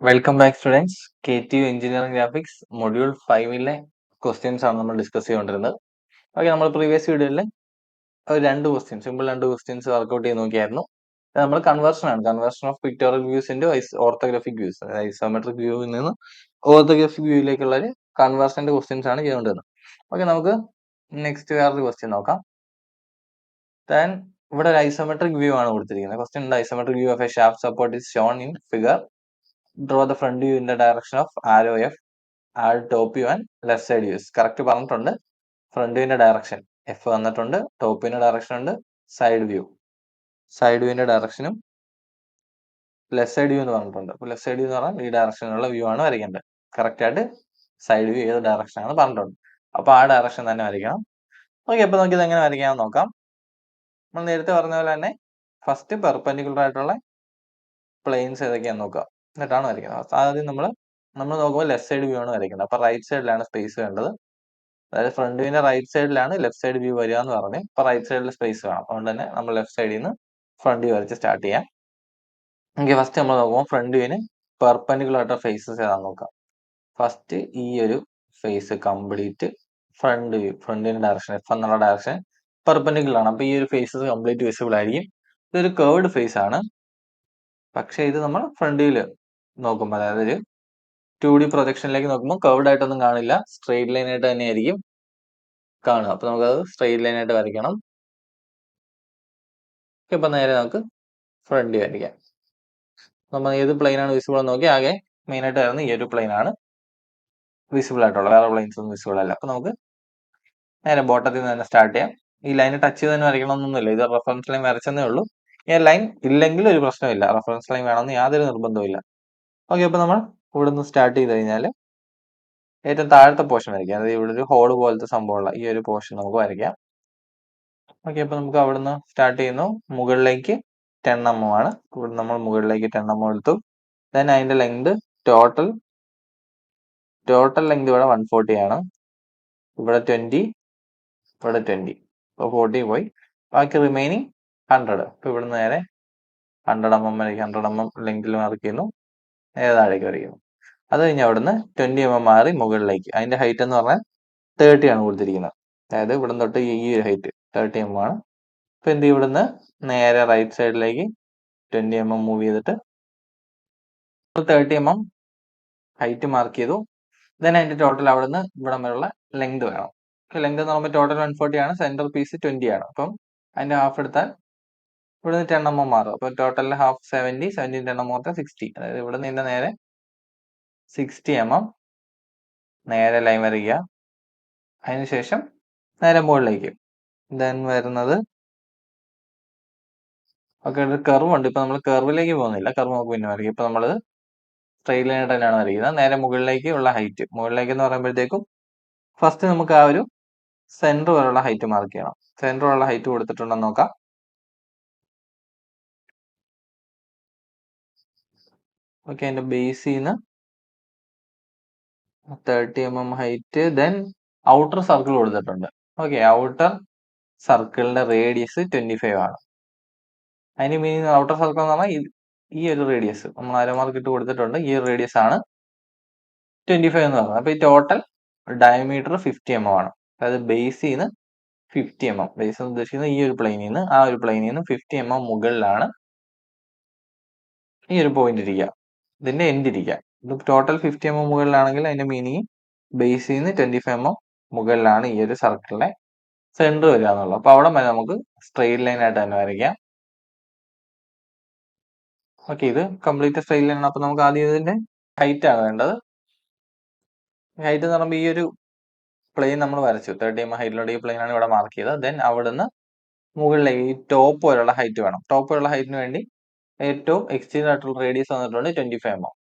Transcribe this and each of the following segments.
Welcome back students. KTU engineering graphics module 5ലെ questions ആണ് നമ്മൾ ഡിസ്കസ് ചെയ്തുകൊണ്ടിരുന്നത്. ഓക്കെ, നമ്മൾ പ്രീവിയസ് വീഡിയോയിൽ രണ്ട് ക്വസ്റ്റ്യൻസ് വർക്ക്ഔട്ട് ചെയ്ത് നോക്കിയായിരുന്നു. നമ്മൾ conversion of pictorial views into orthographic views, isometric വ്യൂവിൽ നിന്ന് ഓർത്തോഗ്രാഫിക് വ്യൂയിലേക്കുള്ള ഒരു കൺവേർഷന്റെ ക്വസ്റ്റ്യൻസ് ആണ് ചെയ്തുകൊണ്ടിരുന്നത്. ഓക്കെ, നമുക്ക് നെക്സ്റ്റ് വേറൊരു ക്വസ്റ്റ്യൻ നോക്കാം. ദെൻ ഇവിടെ ഒരു ഐസോമെട്രിക് വ്യൂ ആണ് കൊടുത്തിരിക്കുന്നത്. Question isometric view of A shaft support is shown in figure. Draw the front view in the direction of arrow F, add top view and left side views. Correct പറഞ്ഞിട്ടുണ്ട്. Front വ്യൂവിന്റെ direction F വന്നിട്ടുണ്ട്, top വ്യൂവിന്റെ direction ഉണ്ട്, side വ്യൂവിന്റെ ഡയറക്ഷനും left side view എന്ന് പറഞ്ഞിട്ടുണ്ട്. അപ്പോൾ left side view എന്ന് പറഞ്ഞാൽ ഈ ഡയറക്ഷനിലുള്ള view ആണ് വരയ്ക്കേണ്ടത്. കറക്റ്റ് ആയിട്ട് സൈഡ് വ്യൂ ഏത് ഡയറക്ഷൻ ആണ് പറഞ്ഞിട്ടുണ്ട്. അപ്പോൾ ആ ഡയറക്ഷൻ തന്നെ വരയ്ക്കണം. ഓക്കെ, അപ്പോൾ നമുക്ക് ഇത് എങ്ങനെ വരയ്ക്കാമെന്ന് നോക്കാം. നമ്മൾ നേരത്തെ പറഞ്ഞ പോലെ തന്നെ ഫസ്റ്റ് പെർപെൻഡിക്കുലർ ആയിട്ടുള്ള പ്ലെയിൻസ് ഏതൊക്കെയാണെന്ന് നോക്കാം, എന്നിട്ടാണ് വരയ്ക്കുന്നത്. ആദ്യം നമ്മൾ നോക്കുമ്പോൾ ലെഫ്റ്റ് സൈഡ് വ്യൂ ആണ് വരയ്ക്കുന്നത്. അപ്പൊ റൈറ്റ് സൈഡിലാണ് സ്പേസ് വേണ്ടത്. അതായത് ഫ്രണ്ട് വ്യൂവിന്റെ റൈറ്റ് സൈഡിലാണ് ലെഫ്റ്റ് സൈഡ് വ്യൂ വരിക എന്ന് പറഞ്ഞു. അപ്പൊ റൈറ്റ് സൈഡിൽ സ്പേസ് വേണം. അതുകൊണ്ട് തന്നെ നമ്മൾ ലെഫ്റ്റ് സൈഡിൽ നിന്ന് ഫ്രണ്ട് വ്യൂ വരച്ച് സ്റ്റാർട്ട് ചെയ്യാം. എങ്കിൽ ഫസ്റ്റ് നമ്മൾ നോക്കുമ്പോൾ ഫ്രണ്ട് വ്യൂവിന് പെർപെൻഡിക്കുലർ ആയിട്ട് ഫേസസ് ഏതാണെന്ന് നോക്കാം. ഫസ്റ്റ് ഈ ഒരു ഫേസ് കംപ്ലീറ്റ് ഫ്രണ്ടിന്റെ ഡയറക്ഷൻ F എന്നുള്ള ഡയറക്ഷൻ പെർപെൻഡിക്കുലർ ആണ്. അപ്പൊ ഈ ഒരു ഫേസസ് കംപ്ലീറ്റ് വിസിബിൾ ആയിരിക്കും. ഇതൊരു കേർവ്ഡ് ഫേസ് ആണ്. പക്ഷെ ഇത് നമ്മൾ ഫ്രണ്ട് വ്യൂല് നോക്കുമ്പോൾ, അതായത് ഒരു 2D പ്രൊജക്ഷനിലേക്ക് നോക്കുമ്പോൾ കർവ്ഡ് ആയിട്ടൊന്നും കാണില്ല, സ്ട്രെയിറ്റ് ലൈൻ ആയിട്ട് തന്നെ ആയിരിക്കും കാണുക. അപ്പൊ നമുക്കത് സ്ട്രെയിറ്റ് ലൈൻ ആയിട്ട് വരയ്ക്കണം. ഇപ്പൊ നേരെ നമുക്ക് ഫ്രണ്ട് വ്യൂ വരയ്ക്കാം. നമ്മൾ ഏത് പ്ലെയിൻ ആണ് വിസിബിൾ എന്ന് നോക്കി, ആകെ മെയിൻ ആയിട്ട് വരുന്ന ഈ ഒരു പ്ലെയിൻ ആണ് വിസിബിൾ ആയിട്ടുള്ളത്, വേറെ പ്ലെയിൻസ് ഒന്നും വിസിബിൾ അല്ല. അപ്പൊ നമുക്ക് നേരെ ബോട്ടത്തിൽ നിന്ന് തന്നെ സ്റ്റാർട്ട് ചെയ്യാം. ഈ ലൈൻ ടച്ച് ചെയ്ത് തന്നെ വരയ്ക്കണമെന്നൊന്നുമില്ല, ഇത് റെഫറൻസ് ലൈൻ വരച്ചെന്നേ ഉള്ളൂ. ഈ ലൈൻ ഇല്ലെങ്കിൽ ഒരു പ്രശ്നമില്ല, റെഫറൻസ് ലൈൻ വേണമെന്ന് യാതൊരു നിർബന്ധവും ഇല്ല. ഓക്കെ, അപ്പൊ നമ്മൾ ഇവിടെ നിന്ന് സ്റ്റാർട്ട് ചെയ്ത് കഴിഞ്ഞാൽ ഏറ്റവും താഴത്തെ പോർഷൻ വരയ്ക്കാം. അതായത് ഇവിടെ ഒരു ഹോള് പോലത്തെ സംഭവമുള്ള ഈ ഒരു പോർഷൻ നമുക്ക് വരയ്ക്കാം. ഓക്കെ, അപ്പൊ നമുക്ക് അവിടുന്ന് സ്റ്റാർട്ട് ചെയ്യുന്നു. മുകളിലേക്ക് 10 mm ആണ്. ഇവിടെ നമ്മൾ മുകളിലേക്ക് 10 mm എടുത്തു. ദെൻ അതിന്റെ ലെങ്ത് ടോട്ടൽ ലെങ്ത് ഇവിടെ 140 ആണ്. ഇവിടെ 20, ഇവിടെ 20, അപ്പോൾ 40 പോയി. ബാക്കി റിമൈനിങ് 100. അപ്പൊ ഇവിടുന്ന് നേരെ 100 mm ലെങ്തിൽ മാർക്ക് ചെയ്യുന്നു, നേരെ താഴേക്ക് വരയ്ക്കുന്നു. അത് കഴിഞ്ഞ് അവിടുന്ന് 20 mm മാറി മുകളിലേക്ക്, അതിന്റെ ഹൈറ്റ് എന്ന് പറഞ്ഞാൽ 30 ആണ് കൊടുത്തിരിക്കുന്നത്. അതായത് ഇവിടെ തൊട്ട് ഈ ഒരു ഹൈറ്റ് 30 mm ആണ്. അപ്പൊ എന്ത് ചെയ്യും, ഇവിടുന്ന് നേരെ റൈറ്റ് സൈഡിലേക്ക് 20 mm മൂവ് ചെയ്തിട്ട് 30 mm ഹൈറ്റ് മാർക്ക് ചെയ്തു. ദെൻ അതിന്റെ ടോട്ടൽ അവിടുന്ന് ഇവിടം വരെയുള്ള ലെങ്ത് വേണം. ലെങ്ത് എന്ന് പറയുമ്പോൾ ടോട്ടൽ 140 ആണ്, സെന്റർ പീസ് 20 ആണ്. അപ്പം അതിന്റെ ഹാഫ് എടുത്താൽ ഇവിടുന്ന് 10 mm മാറും. അപ്പൊ ടോട്ടൽ ഹാഫ് 70, 70 10 mm 60. അതായത് ഇവിടെ നിന്ന് നേരെ 60 mm നേരെ ലൈൻ വരയ്ക്കുക. അതിനുശേഷം നേരെ മുകളിലേക്ക്. ദെൻ വരുന്നത് ഓക്കെ, ഒരു കർവ് ഉണ്ട്. ഇപ്പൊ നമ്മൾ കർവിലേക്ക് പോകുന്നില്ല, കർവ് നമുക്ക് പിന്നെ വരയ്ക്കും. ഇപ്പൊ നമ്മൾ സ്ട്രെയിറ്റ് ലൈൻ ആയിട്ട് തന്നെയാണ് വരയ്ക്കുന്നത്. നേരെ മുകളിലേക്ക് ഉള്ള ഹൈറ്റ്, മുകളിലേക്ക് എന്ന് പറയുമ്പോഴത്തേക്കും ഫസ്റ്റ് നമുക്ക് ആ ഒരു സെന്റർ വരെയുള്ള ഹൈറ്റ് മാർക്ക് ചെയ്യണം. സെന്റർ വരെയുള്ള ഹൈറ്റ് കൊടുത്തിട്ടുണ്ടെന്ന് നോക്കാം. ഓക്കെ, അതിന്റെ ബേസിൽ നിന്ന് 30 mm height. Then outer circle കൊടുത്തിട്ടുണ്ട്. ഓക്കെ, ഔട്ടർ സർക്കിളിന്റെ റേഡിയസ് 25 ആണ്. അതിന് മീനിങ് ഔട്ടർ സർക്കിൾ എന്ന് പറഞ്ഞാൽ ഈ ഒരു റേഡിയസ് നമ്മൾ അര മാർക്ക് ഇട്ട് കൊടുത്തിട്ടുണ്ട്. ഈ ഒരു റേഡിയസ് ആണ് 25 എന്ന് പറയുന്നത്. അപ്പൊ ഈ ടോട്ടൽ ഡയമീറ്റർ 50 mm ആണ്. അതായത് ബേസിൽ നിന്ന് 50 mm, ബേസ് എന്ന് ഉദ്ദേശിക്കുന്നത് ഈ ഒരു പ്ലെയിനിൽ നിന്ന്, ആ ഒരു പ്ലെയിനിൽ നിന്ന് 50 mm മുകളിലാണ് ഈ ഒരു പോയിന്റ് ഇരിക്കുക, ഇതിന്റെ എൻഡ് ഇരിക്കുക. ഇത് ടോട്ടൽ 50 mm മുകളിലാണെങ്കിൽ അതിന്റെ മീനിങ് ബേസിൽ നിന്ന് 25 mm മുകളിലാണ് ഈ ഒരു സർക്കിളിലെ സെന്റർ വരിക എന്നുള്ളത്. അപ്പൊ അവിടെ വരെ നമുക്ക് സ്ട്രെയിറ്റ് ലൈൻ ആയിട്ട് തന്നെ വരയ്ക്കാം. ഓക്കെ, ഇത് കംപ്ലീറ്റ് സ്ട്രെയിറ്റ് ലൈൻ ആണ്. അപ്പൊ നമുക്ക് ആദ്യം ഇതിന്റെ ഹൈറ്റ് ആണ് വേണ്ടത്. ഹൈറ്റ് എന്ന് പറയുമ്പോൾ ഈ ഒരു പ്ലെയിൻ നമ്മൾ വരച്ചു, 30 mm ഹൈറ്റിലുള്ള ഈ പ്ലെയിൻ ആണ് ഇവിടെ മാർക്ക് ചെയ്തത്. ദെൻ അവിടുന്ന് മുകളിലേക്ക് ഈ ടോപ്പ് വരെയുള്ള ഹൈറ്റ് വേണം. ടോപ്പ് വരെയുള്ള ഹൈറ്റിന് വേണ്ടി ഏറ്റവും എക്സ്റ്റീരിയർ ആയിട്ടുള്ള റേഡിയസ് വന്നിട്ടുണ്ട് 25 mm.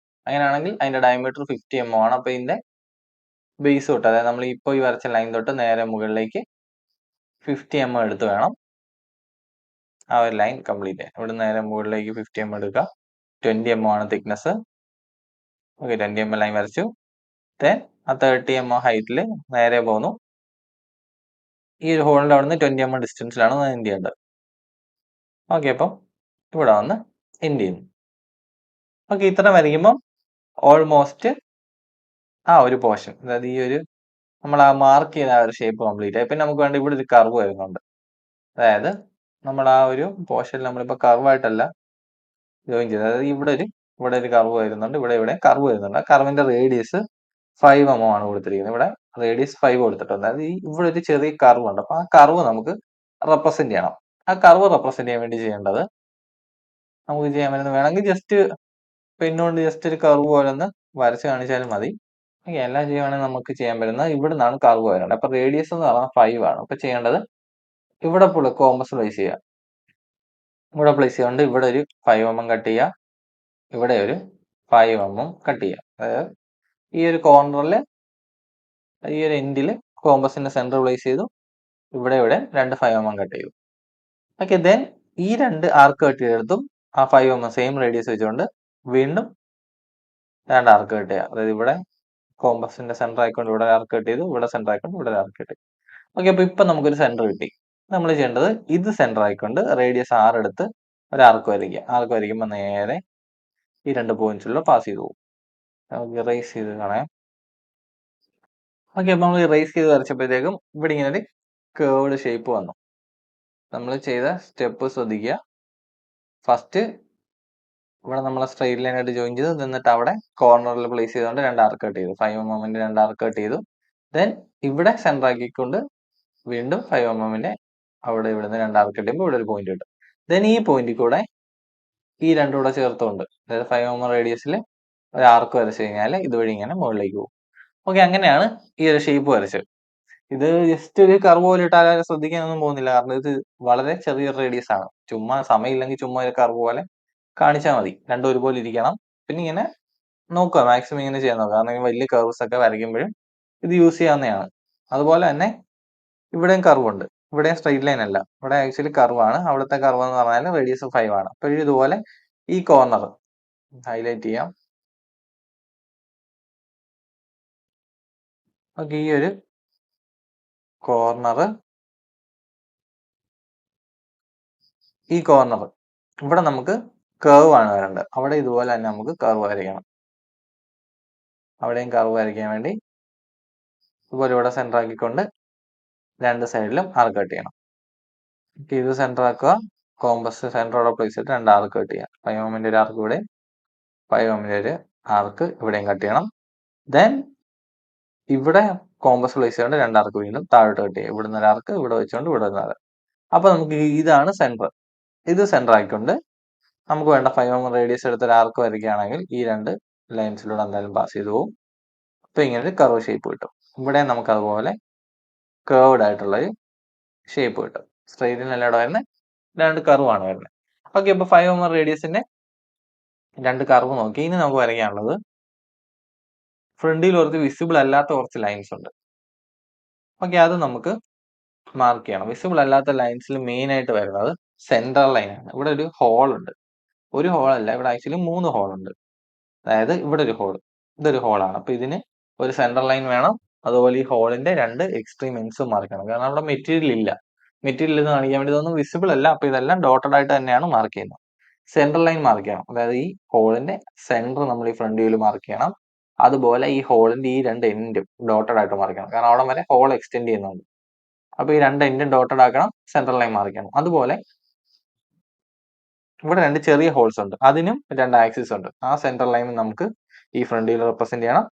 അങ്ങനെയാണെങ്കിൽ അതിന്റെ ഡയമീറ്റർ 50 mm ആണ്. അപ്പൊ ഇതിന്റെ ബേസ് തൊട്ട്, അതായത് നമ്മൾ ഇപ്പോൾ ഈ വരച്ച ലൈൻ തൊട്ട് നേരെ മുകളിലേക്ക് 50 mm എടുത്ത് വേണം ആ ഒരു ലൈൻ കംപ്ലീറ്റ് ചെയ്യാൻ. ഇവിടെ നേരെ മുകളിലേക്ക് 50 mm എടുക്കുക. 20 mm ആണ് തിക്നെസ്. ഓക്കെ, 20 mm ലൈൻ വരച്ചു. ദെൻ ആ 30 mm ഹൈറ്റിൽ നേരെ പോന്നു. ഈ ഒരു ഹോളിന്റെ അവിടെ നിന്ന് 20 mm ഡിസ്റ്റൻസിലാണ് എൻഡ് ചെയ്യേണ്ടത്. ഓക്കെ, അപ്പം ഇവിടെ വന്ന് എൻഡ് ചെയ്യുന്നു. ഓക്കെ, ഇത്ര വരയ്ക്കുമ്പോൾ ഓൾമോസ്റ്റ് ആ ഒരു പോർഷൻ, അതായത് ഈ ഒരു നമ്മൾ ആ മാർക്ക് ചെയ്ത ആ ഒരു ഷേപ്പ് കംപ്ലീറ്റ് ആയി. പിന്നെ നമുക്ക് വേണ്ട ഇവിടെ ഒരു കർവ് വരുന്നുണ്ട്. അതായത് നമ്മൾ ആ ഒരു പോർഷനിൽ നമ്മളിപ്പോൾ കർവായിട്ടല്ല ജോയിൻ ചെയ്തത്. അതായത് ഇവിടെ ഒരു കർവ് വരുന്നുണ്ട്, ഇവിടെ കർവ് വരുന്നുണ്ട്. ആ കർവിന്റെ റേഡിയസ് 5 mm ആണ് കൊടുത്തിരിക്കുന്നത്. ഇവിടെ റേഡിയസ് 5 കൊടുത്തിട്ടുണ്ട്. അതായത് ഇവിടെ ഒരു ചെറിയ കർവ് ഉണ്ട്. അപ്പൊ ആ കർവ് നമുക്ക് റെപ്രസെന്റ് ചെയ്യണം. ആ കർവ് റെപ്രസെന്റ് ചെയ്യാൻ വേണ്ടി ചെയ്യേണ്ടത്, നമുക്ക് ചെയ്യാൻ പറ്റുന്നത് വേണമെങ്കിൽ ജസ്റ്റ് പെണ്ണുകൊണ്ട് ജസ്റ്റ് ഒരു കർവ് പോലെ ഒന്ന് വരച്ച് കാണിച്ചാലും മതി. എല്ലാം ചെയ്യുവാണെങ്കിൽ നമുക്ക് ചെയ്യാൻ പറ്റുന്നത് ഇവിടെ നിന്നാണ് കർവ് വരുന്നത്. അപ്പൊ റേഡിയസ് എന്ന് പറഞ്ഞാൽ 5 ആണ്. അപ്പൊ ചെയ്യേണ്ടത് ഇവിടെ കോമ്പസ് പ്ലേസ് ചെയ്യുക. ഇവിടെ പ്ലേസ് ചെയ്യാണ്ട് ഇവിടെ ഒരു 5 mm കട്ട് ചെയ്യുക, ഇവിടെ ഒരു 5 mm കട്ട് ചെയ്യുക. അതായത് ഈ ഒരു കോർണറിൽ ഈ ഒരു എൻഡിൽ കോമ്പസിന്റെ സെന്റർ പ്ലേസ് ചെയ്തു, ഇവിടെ രണ്ട് 5 mm കട്ട് ചെയ്തു. ഓക്കെ, ദെൻ ഈ രണ്ട് ആർക്ക് കട്ട് ചെയ്തെടുത്തും ആ 5 mm സെയിം റേഡിയസ് വെച്ചുകൊണ്ട് വീണ്ടും രണ്ട് ആർക്ക് കട്ട് ചെയ്യുക. അതായത് ഇവിടെ കോമ്പസിന്റെ സെന്റർ ആയിക്കൊണ്ട് ഇവിടെ ആർക്ക് കട്ട് ചെയ്തു, ഇവിടെ സെന്റർ ആയിക്കൊണ്ട് ഇവിടെ ആർക്ക് കട്ട് ചെയ്തു. ഓക്കെ, അപ്പൊ ഇപ്പൊ നമുക്കൊരു സെന്റർ കിട്ടി. നമ്മൾ ചെയ്യേണ്ടത് ഇത് സെന്റർ ആയിക്കൊണ്ട് റേഡിയസ് 6 എടുത്ത് ഒരു ആർക്ക് വരയ്ക്കുക. ആർക്ക് വരയ്ക്കുമ്പോൾ നേരെ ഈ രണ്ട് പോയിന്റ്സിലൂടെ പാസ് ചെയ്തു പോകും. നമുക്ക് ഇറേസ് ചെയ്ത് കളയാം. ഓക്കെ, അപ്പൊ നമ്മൾ ഇറേസ് ചെയ്ത് വരച്ചപ്പോഴത്തേക്കും ഇവിടെ ഇങ്ങനെ ഒരു കേർവ്ഡ് ഷേപ്പ് വന്നു. നമ്മൾ ചെയ്ത സ്റ്റെപ്പ് ശ്രദ്ധിക്കുക. ഫസ്റ്റ് ഇവിടെ നമ്മൾ സ്ട്രെയിറ്റ് ലൈൻ ആയിട്ട് ജോയിൻ ചെയ്തു, എന്നിട്ട് അവിടെ കോർണറിൽ പ്ലേസ് ചെയ്തുകൊണ്ട് രണ്ട് ആർക്ക് കട്ട് ചെയ്തു. 5 mm രണ്ട് ആർക്ക് കട്ട് ചെയ്തു. ദെൻ ഇവിടെ സെന്റർ ആക്കിക്കൊണ്ട് വീണ്ടും 5 mm അവിടെ ഇവിടുന്ന് രണ്ട് ആർക്ക് കട്ട് ചെയ്യുമ്പോൾ ഇവിടെ ഒരു പോയിന്റ് കിട്ടും. ദെൻ ഈ പോയിന്റിൽ കൂടെ ഈ രണ്ടും കൂടെ ചേർത്തുകൊണ്ട്, അതായത് 5 mm റേഡിയസിൽ ഒരു ആർക്ക് വരച്ചു കഴിഞ്ഞാൽ ഇതുവഴി ഇങ്ങനെ മുകളിലേക്ക് പോകും. ഓക്കെ, അങ്ങനെയാണ് ഈ ഒരു ഷേപ്പ് വരച്ചത്. ഇത് ജസ്റ്റ് ഒരു കർവ് പോലെ ഇട്ടാൽ ശ്രദ്ധിക്കാനൊന്നും പോകുന്നില്ല, കാരണം ഇത് വളരെ ചെറിയൊരു റേഡിയസ് ആണ്. ചുമ്മാ സമയമില്ലെങ്കിൽ ചുമ്മാ ഒരു കർവ് പോലെ കാണിച്ചാൽ മതി. രണ്ടും ഒരുപോലെ ഇരിക്കണം. പിന്നെ ഇങ്ങനെ നോക്കുക, മാക്സിമം ഇങ്ങനെ ചെയ്യാൻ നോക്കുക. കാരണം വലിയ കർവ്സ് ഒക്കെ വരയ്ക്കുമ്പോഴും ഇത് യൂസ് ചെയ്യാവുന്നതാണ്. അതുപോലെ തന്നെ ഇവിടെയും കർവ് ഉണ്ട്. ഇവിടെയും സ്ട്രെയിറ്റ് ലൈൻ അല്ല, ഇവിടെ ആക്ച്വലി കർവ് ആണ്. അവിടുത്തെ കർവ് എന്ന് പറഞ്ഞാൽ റേഡിയസ് 5 ആണ്. അപ്പോഴും ഇതുപോലെ ഈ കോർണർ ഹൈലൈറ്റ് ചെയ്യാം. ഓക്കെ, ഈ ഒരു കോർണർ ഇവിടെ നമുക്ക് കർവ് ആണ് വരേണ്ടത്. അവിടെ ഇതുപോലെ തന്നെ നമുക്ക് കർവ് വരയ്ക്കണം. അവിടെയും കർവ് വരയ്ക്കാൻ വേണ്ടി ഇതുപോലെ ഇവിടെ സെന്റർ ആക്കിക്കൊണ്ട് രണ്ട് സൈഡിലും ആർക്ക് കട്ട് ചെയ്യണം. ഇത് സെന്റർ ആക്കുക, കോമ്പസ് സെന്ററോടെ പ്ലേസ് ചെയ്തിട്ട് രണ്ട് ആർക്ക് കട്ട് ചെയ്യാം. 5 mm ഒരു ആർക്ക് ഇവിടെ, 5 mm ഒരു ആർക്ക് ഇവിടെയും കട്ട് ചെയ്യണം. ദെൻ ഇവിടെ കോമ്പസ് പ്ലേസ് ചെയ്തുകൊണ്ട് രണ്ട് ആർക്ക് വീണ്ടും താഴോട്ട് കട്ട് ചെയ്യാം. ഇവിടുന്ന് ഒരു ആർക്ക് ഇവിടെ വെച്ചുകൊണ്ട് ഇവിടെ ഒരു. അപ്പൊ നമുക്ക് ഇതാണ് സെന്റർ. ഇത് സെന്റർ ആക്കിക്കൊണ്ട് നമുക്ക് വേണ്ട 5 mm റേഡിയസ് എടുത്ത ഒരു ആർക്ക് വരയ്ക്കുകയാണെങ്കിൽ ഈ രണ്ട് ലൈൻസിലൂടെ എന്തായാലും പാസ് ചെയ്തു പോകും. അപ്പൊ ഇങ്ങനെ ഒരു കർവ് ഷേപ്പ് കിട്ടും. ഇവിടെ നമുക്ക് അതുപോലെ കേർവ്ഡ് ആയിട്ടുള്ള ഒരു ഷേപ്പ് കിട്ടും. സ്ട്രെയിറ്റിനല്ല ഇവിടെ വരുന്നത്, രണ്ട് കർവാണ് വരുന്നത്. ഓക്കെ, അപ്പൊ 5 mm റേഡിയസിന്റെ രണ്ട് കർവ് നോക്കി. ഇനി നമുക്ക് വരയ്ക്കാനുള്ളത് ഫ്രണ്ടിൽ കുറച്ച് വിസിബിൾ അല്ലാത്ത കുറച്ച് ലൈൻസ് ഉണ്ട്. ഓക്കെ, അത് നമുക്ക് മാർക്ക് ചെയ്യണം. വിസിബിൾ അല്ലാത്ത ലൈൻസിൽ മെയിൻ ആയിട്ട് വരുന്നത് സെന്റർ ലൈൻ ആണ്. ഇവിടെ ഒരു ഹോൾ ഉണ്ട്. ഒരു ഹോൾ അല്ല, ഇവിടെ ആക്ച്വലി 3 ഹോൾ ഉണ്ട്. അതായത് ഇവിടെ ഒരു ഹോൾ, ഇതൊരു ഹോളാണ്. അപ്പൊ ഇതിന് ഒരു സെന്റർ ലൈൻ വേണം. അതുപോലെ ഈ ഹോളിന്റെ രണ്ട് എക്സ്ട്രീം എൻഡ്സും മാർക്ക് ചെയ്യണം. കാരണം അവിടെ മെറ്റീരിയൽ ഇല്ല. മെറ്റീരിയൽ എന്ന് കാണിക്കാൻ വേണ്ടി ഇതൊന്നും വിസിബിൾ അല്ല. അപ്പൊ ഇതെല്ലാം ഡോട്ടഡ് ആയിട്ട് തന്നെയാണ് മാർക്ക് ചെയ്യുന്നത്. സെന്റർ ലൈൻ മാർക്ക് ചെയ്യണം. അതായത് ഈ ഹോളിന്റെ സെന്റർ നമ്മൾ ഈ ഫ്രണ്ട് വ്യൂവിൽ മാർക്ക് ചെയ്യണം. അതുപോലെ ഈ ഹോളിന്റെ ഈ രണ്ട് എൻഡും ഡോട്ടഡ് ആയിട്ട് മാർക്ക് ചെയ്യണം. കാരണം അവിടെ വരെ ഹോൾ എക്സ്റ്റെൻഡ് ചെയ്യുന്നുണ്ട്. അപ്പൊ ഈ രണ്ട് എൻഡും ഡോട്ടഡ് ആക്കണം, സെന്റർ ലൈൻ മാർക്ക് ചെയ്യണം. അതുപോലെ ഇവിടെ രണ്ട് ചെറിയ ഹോൾസ് ഉണ്ട്, അതിനും രണ്ട് ആക്സിസ് ഉണ്ട്. ആ സെന്റർ ലൈൻ നമുക്ക് ഈ ഫ്രണ്ട് വ്യൂവിൽ റെപ്രസെന്റ് ചെയ്യണം.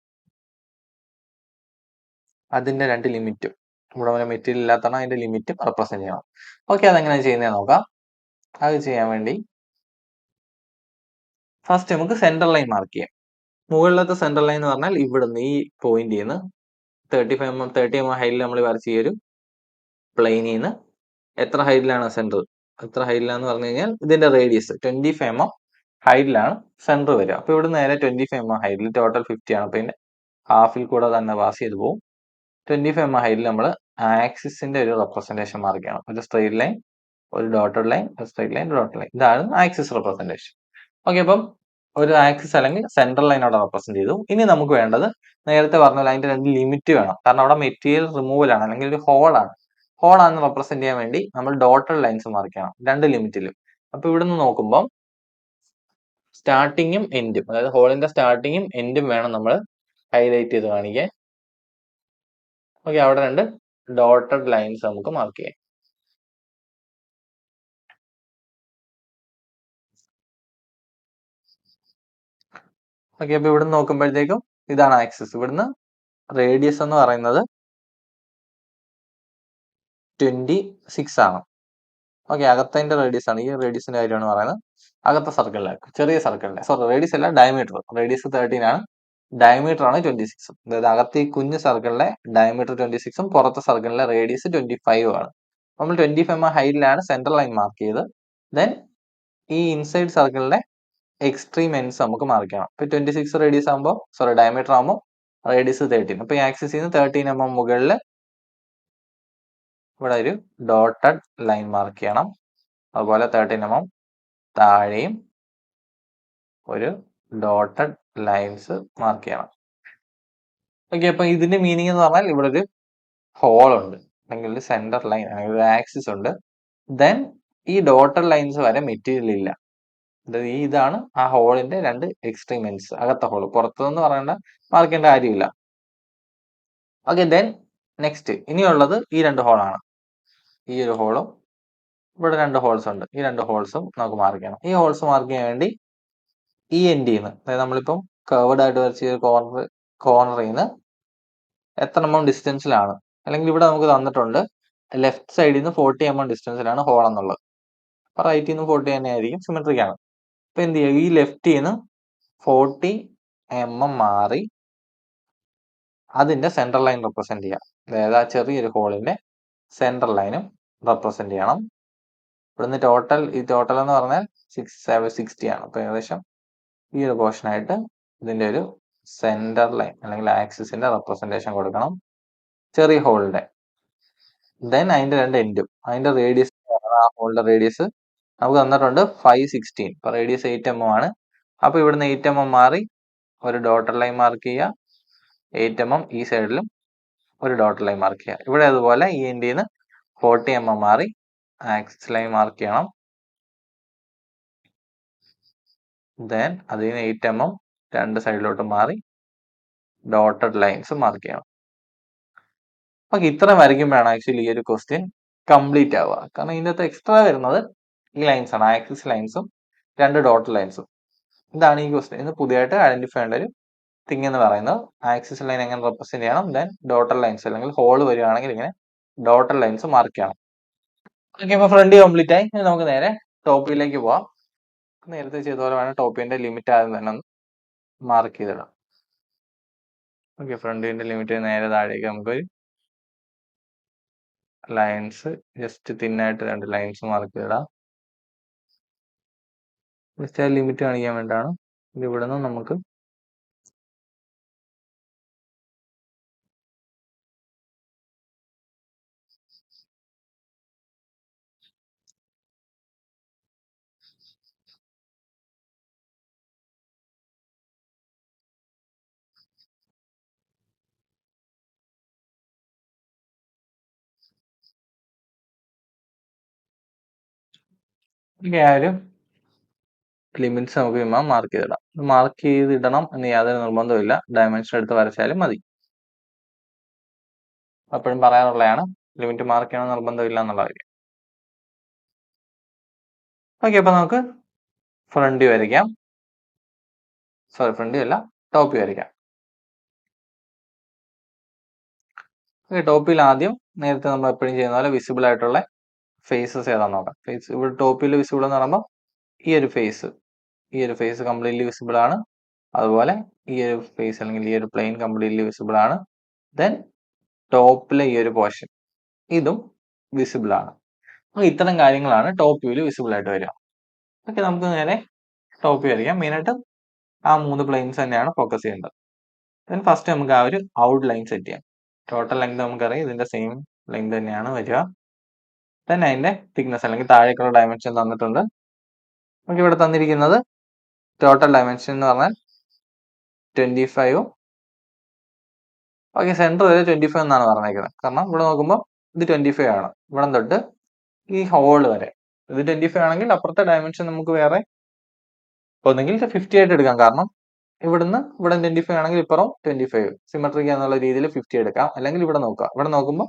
അതിന്റെ രണ്ട് ലിമിറ്റും ഇവിടെ വരെ മെറ്റീരിയൽ ഇല്ലാത്തതാണ്, അതിന്റെ ലിമിറ്റും റെപ്രസെന്റ് ചെയ്യണം. ഓക്കെ, അതെങ്ങനെ ചെയ്യുന്നത് നോക്കാം. അത് ചെയ്യാൻ വേണ്ടി ഫസ്റ്റ് നമുക്ക് സെന്റർ ലൈൻ മാർക്ക് ചെയ്യാം. മുകളിലത്തെ സെന്റർ ലൈൻ എന്ന് പറഞ്ഞാൽ ഇവിടുന്ന് ഈ പോയിന്റിൽ നിന്ന് 30 mm ഹൈറ്റിൽ നമ്മൾ വരച്ച ഈ ഒരു പ്ലെയിനിൽ നിന്ന് എത്ര ഹൈറ്റിലാണ് സെന്റർ, എത്ര ഹൈറ്റിലാന്ന് പറഞ്ഞു കഴിഞ്ഞാൽ ഇതിന്റെ റേഡിയസ് 25 mm ഹൈറ്റിലാണ് സെന്റർ വരിക. അപ്പൊ ഇവിടെ നേരെ 25 mm ഹൈറ്റിൽ, ടോട്ടൽ 50 ആണ്. അപ്പൊ ഇതിന്റെ ഹാഫിൽ കൂടെ തന്നെ പാസ് ചെയ്ത് പോകും. 25 mm ഹൈറ്റിൽ നമ്മൾ ആക്സിസിന്റെ ഒരു റെപ്രസെന്റേഷൻ മാർക്ക് ചെയ്യണം. ഒരു സ്ട്രെയിറ്റ് ലൈൻ, ഒരു ഡോട്ടഡ് ലൈൻ, ഒരു സ്ട്രെയിറ്റ് ലൈൻ, ഡോട്ടഡ് ലൈൻ. ഇതാണ് ആക്സിസ് റെപ്രസെന്റേഷൻ. ഓക്കെ, അപ്പം ഒരു ആക്സിസ് അല്ലെങ്കിൽ സെൻട്രൽ ലൈൻ അവിടെ റെപ്രസെന്റ് ചെയ്തു. ഇനി നമുക്ക് വേണ്ടത് നേരത്തെ പറഞ്ഞ പോലെ അതിന്റെ രണ്ട് ലിമിറ്റ് വേണം. കാരണം അവിടെ മെറ്റീരിയൽ റിമൂവൽ ആണ്, അല്ലെങ്കിൽ ഒരു ഹോൾ ആണ്. ഹോളാണെന്ന് റെപ്രസെന്റ് ചെയ്യാൻ വേണ്ടി നമ്മൾ ഡോട്ടഡ് ലൈൻസ് മാർക്ക് ചെയ്യണം രണ്ട് ലിമിറ്റിലും. അപ്പൊ ഇവിടുന്ന് നോക്കുമ്പോൾ സ്റ്റാർട്ടിങ്ങും എൻഡും, അതായത് ഹോളിന്റെ സ്റ്റാർട്ടിങ്ങും എൻഡും വേണം നമ്മൾ ഹൈലൈറ്റ് ചെയ്ത് കാണിക്കാൻ. ഓക്കെ, അവിടെ രണ്ട് ഡോട്ടഡ് ലൈൻസ് നമുക്ക് മാർക്ക് ചെയ്യാം. ഓക്കെ, അപ്പൊ ഇവിടുന്ന് നോക്കുമ്പോഴത്തേക്കും ഇതാണ് ആക്സിസ്. ഇവിടുന്ന് റേഡിയസ് എന്ന് പറയുന്നത് 26 ആണ്. ഓക്കെ, അകത്തതിന്റെ റേഡിയസ് ആണ്, ഈ റേഡിയസിന്റെ കാര്യമാണ് പറയുന്നത്. അകത്തെ സർക്കിളിലെ ചെറിയ സർക്കിളിലെ, സോറി റേഡിയസ് അല്ല ഡയമീറ്റർ, റേഡിയസ് 13 ആണ്, ഡയമീറ്റർ ആണ് 26. അതായത് അകത്ത് ഈ കുഞ്ഞ് സർക്കിളിലെ ഡയമീറ്റർ 26ഉം പുറത്തെ സർക്കിളിലെ റേഡിയസ് 25 ആണ്. നമ്മൾ 25 ഹൈറ്റിലാണ് സെൻട്രൽ ലൈൻ മാർക്ക് ചെയ്ത്. ദെൻ ഈ ഇൻസൈഡ് സർക്കിളിലെ എക്സ്ട്രീം എൻഡ്സ് നമുക്ക് മാർക്ക് ചെയ്യണം. ഇപ്പൊ 26 റേഡിയസ് ആകുമ്പോൾ, സോറി ഡയമീറ്റർ ആകുമ്പോൾ റേഡിയസ് 13. അപ്പൊ ഈ ആക്സിസിൽ നിന്ന് 13 mm മുകളിൽ ഇവിടെ ഒരു ഡോട്ടഡ് ലൈൻ മാർക്ക് ചെയ്യണം. അതുപോലെ 13 mm താഴെയും ഒരു ഡോട്ടഡ് ലൈൻസ് മാർക്ക് ചെയ്യണം. ഓക്കെ, അപ്പൊ ഇതിന്റെ മീനിങ് എന്ന് പറഞ്ഞാൽ ഇവിടെ ഒരു ഹോൾ ഉണ്ട്, അല്ലെങ്കിൽ ഒരു സെന്റർ ലൈൻ അല്ലെങ്കിൽ ഒരു ആക്സിസ് ഉണ്ട്. ദെൻ ഈ ഡോട്ടഡ് ലൈൻസ് വരെ മെറ്റീരിയൽ ഇല്ല. ഇതാണ് ആ ഹോളിന്റെ രണ്ട് എക്സ്ട്രീം എൻഡ്സ്, അകത്തെ ഹോൾ. പുറത്തുനിന്ന് പറയേണ്ട മാർക്ക് ചെയ്യേണ്ട കാര്യമില്ല. ഓക്കെ, ദെൻ നെക്സ്റ്റ് ഇനിയുള്ളത് ഈ രണ്ട് ഹോളാണ്. ഈ ഒരു ഹോളും ഇവിടെ രണ്ട് ഹോൾസ് ഉണ്ട്, ഈ രണ്ട് ഹോൾസും നമുക്ക് മാർക്ക് ചെയ്യണം. ഈ ഹോൾസ് മാർക്ക് ചെയ്യാൻ വേണ്ടി ഈ എൻഡിൽ നിന്ന്, അതായത് നമ്മളിപ്പം കർവ്ഡ് ആയിട്ട് വരച്ച കോർണറിൽ നിന്ന് എത്ര mm ഡിസ്റ്റൻസിലാണ്, അല്ലെങ്കിൽ ഇവിടെ നമുക്ക് തന്നിട്ടുണ്ട് ലെഫ്റ്റ് സൈഡിൽ നിന്ന് 40 mm ഡിസ്റ്റൻസിലാണ് ഹോൾ എന്നുള്ളത്. അപ്പൊ റൈറ്റിൽ നിന്ന് 40 തന്നെ ആയിരിക്കും, സിമെട്രിക് ആണ്. അപ്പൊ എന്ത് ചെയ്യുക, ഈ ലെഫ്റ്റിൽ നിന്ന് 40 mm മാറി അതിന്റെ സെൻട്രൽ ലൈൻ റെപ്രസെന്റ് ചെയ്യാം. അതായത് ആ ചെറിയൊരു ഹോളിന്റെ സെൻട്രൽ ലൈനും റെപ്രസെന്റ് ചെയ്യണം. ഇവിടുന്ന് ഈ ടോട്ടൽ എന്ന് പറഞ്ഞാൽ 60 ആണ്. അപ്പൊ ഏകദേശം ഈ ഒരു പോർഷൻ ആയിട്ട് ഇതിന്റെ ഒരു സെന്റർ ലൈൻ അല്ലെങ്കിൽ ആക്സിസിന്റെ റെപ്രസെന്റേഷൻ കൊടുക്കണം ചെറിയ ഹോളിന്റെ. ദെൻ അതിന്റെ രണ്ട് എൻഡും, അതിന്റെ റേഡിയസ്, ആ ഹോളിന്റെ റേഡിയസ് നമുക്ക് തന്നിട്ടുണ്ട് 516. ഇപ്പൊ റേഡിയസ് 8 mm ആണ്. അപ്പൊ ഇവിടുന്ന് 8 mm മാറി ഒരു ഡോട്ടർ ലൈൻ മാർക്ക് ചെയ്യുക. 8 mm ഈ സൈഡിലും ഒരു ഡോട്ടർ ലൈൻ മാർക്ക് ചെയ്യുക. ഇവിടെ അതുപോലെ ഈ എൻഡിൽ നിന്ന് 40 mm മാറി ആക്സിസ് ലൈൻ മാർക്ക് ചെയ്യണം. ദെൻ അതിൽ നിന്ന് 8 mm രണ്ട് സൈഡിലോട്ട് മാറി ഡോട്ടഡ് ലൈൻസ് മാർക്ക് ചെയ്യണം. ഓക്കെ, ഇത്ര വരയ്ക്കുമ്പോഴാണ് ആക്ച്വലി ഈ ഒരു ക്വസ്റ്റ്യൻ കംപ്ലീറ്റ് ആവുക. കാരണം ഇതിൻ്റെ അകത്ത് എക്സ്ട്രാ വരുന്നത് ഈ ലൈൻസ് ആണ്, ആക്സിസ് ലൈൻസും രണ്ട് ഡോട്ടഡ് ലൈൻസും. ഇതാണ് ഈ ക്വസ്റ്റ്യൻ ഇന്ന് പുതിയതായിട്ട് ഐഡന്റിഫൈ ചെയ്യേണ്ട ഒരു തിങ് എന്ന് പറയുന്നത്. ആക്സിസ് ലൈൻ എങ്ങനെ റെപ്രസെന്റ് ചെയ്യണം, ദെൻ ഡോട്ടഡ് ലൈൻസ് അല്ലെങ്കിൽ ഹോൾ വരികയാണെങ്കിൽ ഇങ്ങനെ ഡോട്ടഡ് ലൈൻസ് മാർക്ക് ചെയ്യണം. ഓക്കെ, അപ്പൊ ഫ്രണ്ട് കംപ്ലീറ്റ് ആയി. ഇനി നമുക്ക് നേരെ ടോപ്പിലേക്ക് പോവാം. നേരത്തെ ചെയ്ത പോലെ വേണം ടോപ്പിന്റെ ലിമിറ്റ് ആദ്യം തന്നെ ഒന്ന് മാർക്ക് ചെയ്തിടാം. ഓക്കെ, ഫ്രണ്ടിന്റെ ലിമിറ്റ് നേരെ താഴേക്ക് നമുക്ക് ലൈൻസ് ജസ്റ്റ് തിന്നായിട്ട് രണ്ട് ലൈൻസ് മാർക്ക് ചെയ്തിടാം. ജസ്റ്റ് ആ ലിമിറ്റ് കാണിക്കാൻ വേണ്ടിയാണ്. ഇവിടെ നിന്ന് നമുക്ക് ആ ഒരു ലിമിറ്റ്സ് നമുക്ക് മാർക്ക് ചെയ്തിടാം. മാർക്ക് ചെയ്തിടണം എന്ന് യാതൊരു നിർബന്ധമില്ല, ഡയമെൻഷൻ എടുത്ത് വരച്ചാലും മതി. എപ്പോഴും പറയാറുള്ളതാണ് ലിമിറ്റ് മാർക്ക് ചെയ്യണം നിർബന്ധമില്ല എന്നുള്ള കാര്യം. ഓക്കെ, അപ്പൊ നമുക്ക് ഫ്രണ്ട് വരയ്ക്കാം. സോറി, ഫ്രണ്ട് അല്ല, ടോപ്പ് വരയ്ക്കാം. ഓക്കെ, ടോപ്പിൽ ആദ്യം നേരത്തെ നമ്മൾ എപ്പോഴും ചെയ്യുന്ന പോലെ വിസിബിൾ ആയിട്ടുള്ള ഫേസസ് ഏതാന്ന് നോക്കാം. ഫേസ് ഇവിടെ ടോപ്പിൽ വിസിബിൾ എന്ന് പറയുമ്പോൾ ഈ ഒരു ഫേസ് കംപ്ലീറ്റ്ലി വിസിബിൾ ആണ്. അതുപോലെ ഈ ഒരു ഫേസ് അല്ലെങ്കിൽ ഈ ഒരു പ്ലെയിൻ കംപ്ലീറ്റ്ലി വിസിബിൾ ആണ്. ദെൻ ടോപ്പിലെ ഈ ഒരു പോർഷൻ ഇതും വിസിബിൾ ആണ്. അപ്പൊ ഇത്തരം കാര്യങ്ങളാണ് ടോപ്പ് വ്യൂവിൽ വിസിബിൾ ആയിട്ട് വരിക. ഓക്കെ, നമുക്ക് നേരെ ടോപ്പ് വ്യൂ വരയ്ക്കാം. മെയിനായിട്ട് ആ 3 പ്ലെയിൻസ് തന്നെയാണ് ഫോക്കസ് ചെയ്യേണ്ടത്. ദെൻ ഫസ്റ്റ് നമുക്ക് ആ ഒരു ഔട്ട് ലൈൻ സെറ്റ് ചെയ്യാം. ടോട്ടൽ ലെങ്ത് നമുക്കറിയാം, ഇതിന്റെ സെയിം ലെങ്ത് തന്നെയാണ് വരിക. ദെൻ അതിന്റെ തിക്നെസ് അല്ലെങ്കിൽ താഴേക്കുള്ള ഡയമെൻഷൻ തന്നിട്ടുണ്ട്. നമുക്ക് ഇവിടെ തന്നിരിക്കുന്നത് ടോട്ടൽ ഡയമെൻഷൻ എന്ന് പറഞ്ഞാൽ 25. ഓക്കെ, സെന്റർ വരെ 25 എന്നാണ് പറഞ്ഞേക്കുന്നത്. കാരണം ഇവിടെ നോക്കുമ്പോൾ ഇത് 25 ആണ്. ഇവിടെ തൊട്ട് ഈ ഹോൾ വരെ ഇത് 25 ആണെങ്കിൽ അപ്പുറത്തെ ഡയമെൻഷൻ നമുക്ക് വേറെ ഒന്നെങ്കിൽ 50 ആയിട്ട് എടുക്കാം. കാരണം ഇവിടുന്ന് ഇവിടെ 25 ആണെങ്കിൽ ഇപ്പുറം 25 സിമെട്രിക് എന്നുള്ള രീതിയിൽ 50 എടുക്കാം. അല്ലെങ്കിൽ ഇവിടെ നോക്കാം. ഇവിടെ നോക്കുമ്പോൾ